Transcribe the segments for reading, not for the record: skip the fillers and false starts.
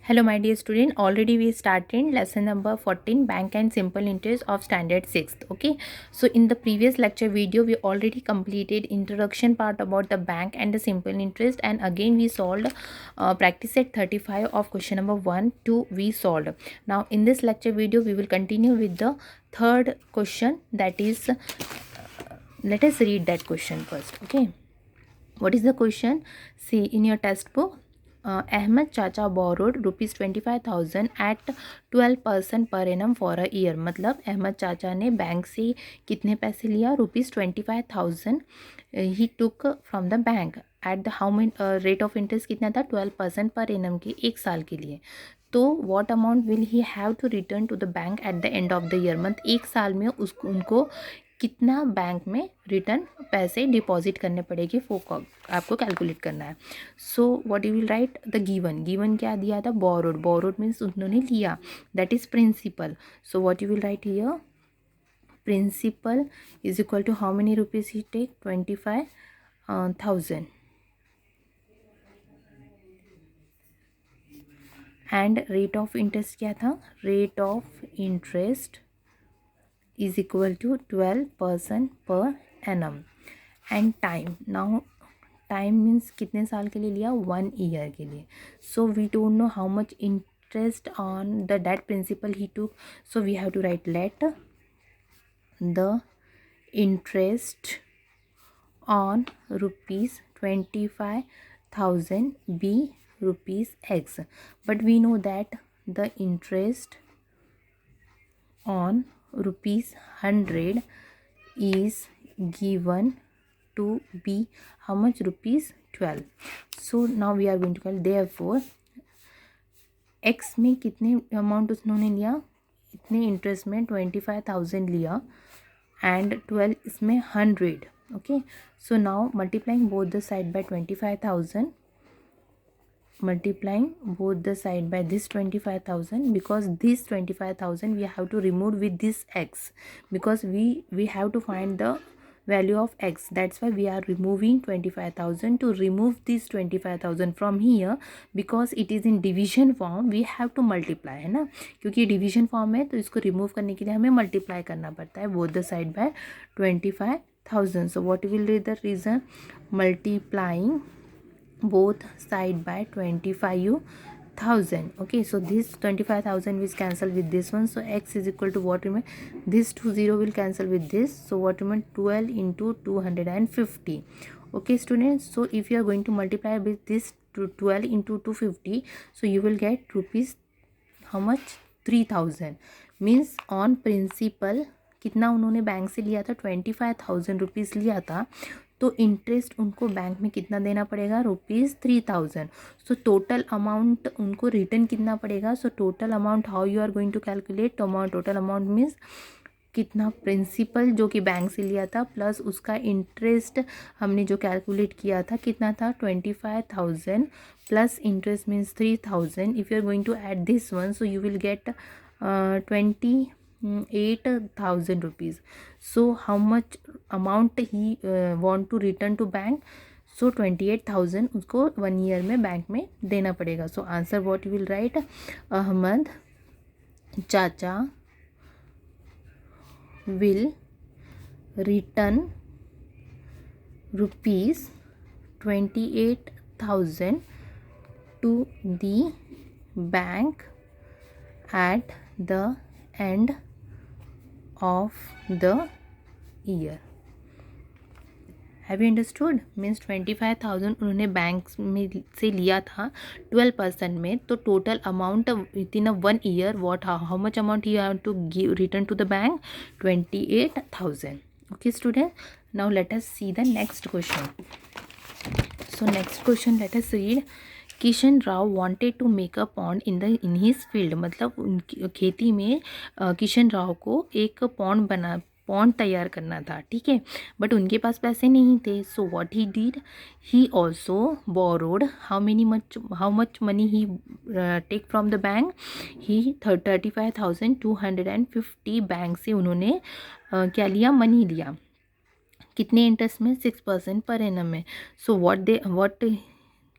Hello my dear student, already we started lesson number 14 bank and simple interest of standard 6th. Okay, so in the previous lecture video we already completed introduction part about the bank and the simple interest, and again we solved practice set 35 of question number 1 to we solved. Now in this lecture video we will continue with the third question, that is let us read that question first. Okay, what is the question? See in your test book, Ahmed Chacha borrowed rupees 25,000 at 12% per annum for a year. मतलब अहमद चाचा ने bank से कितने पैसे लिया? Rupees 25,000 he took from the bank at the how many rate of interest कितना था? 12% per annum की एक साल के लिए. तो what amount will he have to return to the bank at the end of the year. मतलब एक साल में उनको कितना बैंक में रिटर्न पैसे डिपॉजिट करने पड़ेगी वो आपको कैलकुलेट करना है. So what you will write the given क्या दिया था? बोरोड मीन्स उन्होंने लिया, that is principal. So what you will write here? Principal is equal to how many rupees he take? 25,000 and rate of interest क्या था? Rate of interest is equal to 12% per annum. And time, now time means कितने साल के लिए लिया? 1 year के लिए. So we don't know how much interest on the debt principal he took. So we have to write let the interest on rupees 25,000 be rupees x. But we know that the interest on rupees 100 is given to be how much? Rupees 12. So now we are going to call, therefore x में कितने amount उन्होंने लिया? इतने interest में 25,000 लिया and 12 इसमें 100. Okay, so now multiplying both the side by 25,000, multiplying both the side by this 25,000, because this 25,000 we have to remove with this x, because we have to find the value of x. That's why we are removing 25,000 to remove this 25,000 from here, because it is in division form. We have to multiply, है ना, क्योंकि division form है तो इसको remove करने के लिए हमें मल्टीप्लाई करना पड़ता है both the side by 25,000. So what will be the reason? Multiplying both side by 25,000. Okay, so this 25,000 will cancel with this one, so x is equal to what remain? This 20 will cancel with this, so what remain? 12 into 250. Okay students, so if you are going to multiply with this to 12 into 250, so you will get rupees how much? 3,000. Means on principal कितना उन्होंने bank से लिया था? 25,000 rupees लिया था, तो interest उनको bank में कितना देना पड़ेगा? रुपीज़ 3,000. सो टोटल अमाउंट उनको रिटर्न कितना पड़ेगा? So total amount how you are going to calculate amount? Total amount means कितना प्रिंसिपल जो कि बैंक से लिया था प्लस उसका इंटरेस्ट हमने जो कैलकुलेट किया था कितना था? 25,000 plus interest means 3,000. If you are going to add this one, so you will get 28,000 rupees. So how much amount he want to return to bank? So 28,000 उसको 1 ईयर में bank में देना पड़ेगा. So answer what you will write? Ahmad चाचा will return rupees 28,000 to the bank at the end of the year. Have you understood? Means 25,000 उन्होंने bank में से लिया था 12% में, तो total amount within 1 year what how much amount you have to give return to the bank? 28,000. Okay student, now let us see the next question. So next question let us read. Kishan Rao wanted to make a pond in his field. मतलब उनकी खेती में किशन राव को एक pond तैयार करना था, ठीक है, बट उनके पास पैसे नहीं थे. So what he did? He also borrowed how much money he take from the bank? He 35,250 bank से उन्होंने क्या लिया? मनी लिया. कितने इंटरेस्ट में? 6% पर एनम में. So what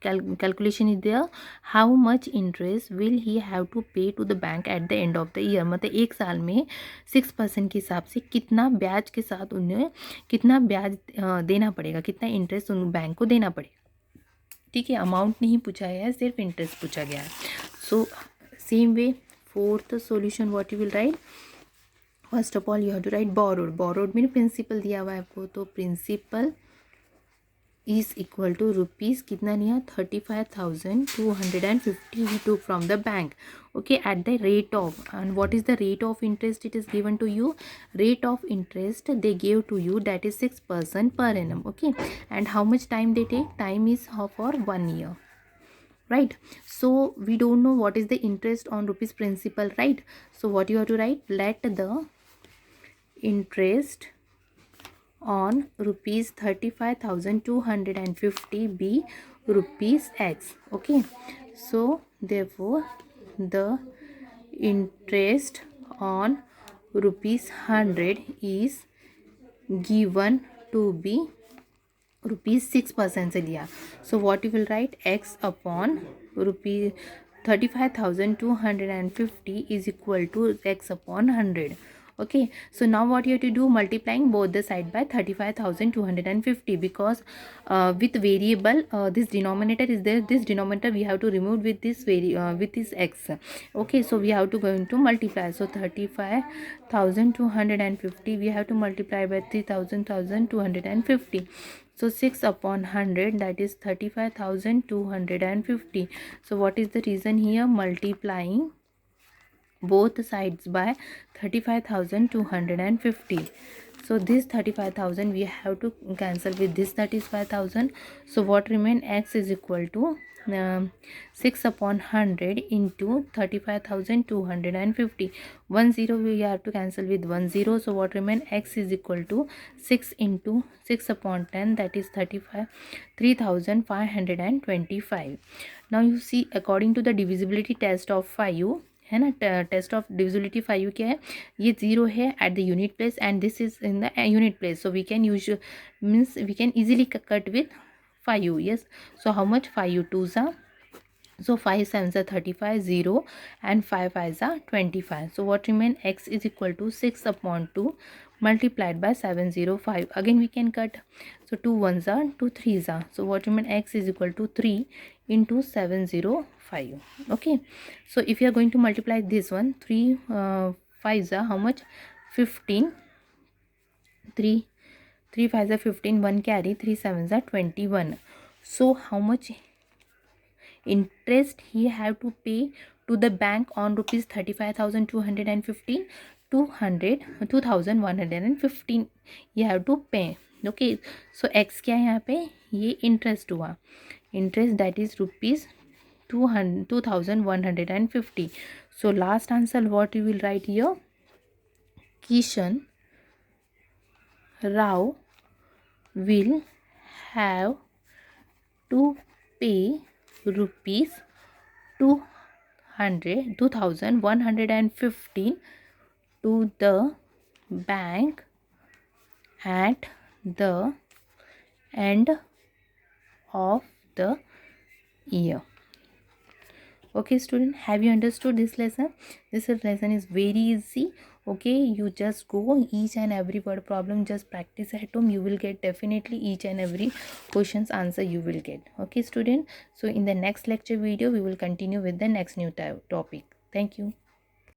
calculation is there, how much interest will he have to pay to the bank at the end of the year, मतलब एक साल में 6% के हिसाब से कितना ब्याज के साथ उन्हें कितना ब्याज देना पड़ेगा, कितना इंटरेस्ट उन बैंक को देना पड़ेगा. ठीक है, अमाउंट नहीं पूछा गया है, सिर्फ इंटरेस्ट पूछा गया है. So same way fourth solution what you will write. First of all you have to write borrowed में प्रिंसिपल दिया हुआ है आपको, तो principal is equal to rupees कितना लिया 35,250 he took from the bank. Okay, at the rate of, and what is the rate of interest it is given to you, rate of interest they gave to you, that is 6% per annum. Okay, and how much time they take, time is for 1 year, right? So we don't know what is the interest on rupees principal, right? So what you have to write, let the interest on rupees 35,250 be rupees x. Okay, so therefore the interest on rupees 100 is given to be rupees 6% से लिया. So what you will write, x upon rupees 35,250 is equal to x upon 100. Okay, so now what you have to do, multiplying both the side by 35,250, because with variable this denominator is there, this denominator we have to remove with this with this x. Okay, so we have to go into multiply. So 35,250 we have to multiply by 3,250. So 6 upon 100, that is 35,250. So what is the reason here, multiplying both sides by 35,250. So this 35,000 we have to cancel with this 35,000. So what remain, x is equal to 6 upon 100 into 35,250. 1 0 we have to cancel with 1 0. So what remain, x is equal to 6 into 6 upon 10, that is 3,525. Now you see, according to the divisibility test of 5 है ना, test of divisibility 5 क्या है, ये 0 है at the unit place and this is in the unit place. So we can use means we can easily cut with 5. yes, so how much, 5 2s are, so 5 7s are 35, 0 and 5 5s are 25. So what remain, x is equal to 6 upon 2 multiplied by 705. Again we can cut, so 2 1s are, 2 3s are, so what remain, x is equal to 3 into 705. Okay, so if you are going to multiply this one, 3 5s are how much, 15, 3 3 5s are 15, 1 carry, 3 7s are 21. So how much interest he have to pay to the bank on rupees 35,215, 2,115 you have to pay. Okay, so x क्या है यहाँ पे, ये interest हुआ, interest that is rupees 2,150. So last answer what you will write here, Kishan Rao will have to pay rupees 2,115 to the bank at the end of the year. Okay student, have you understood this lesson? This lesson is very easy. Okay, you just go each and every word problem, just practice at home, you will get definitely each and every questions answer you will get. Okay student, so in the next lecture video we will continue with the next new topic. Thank you.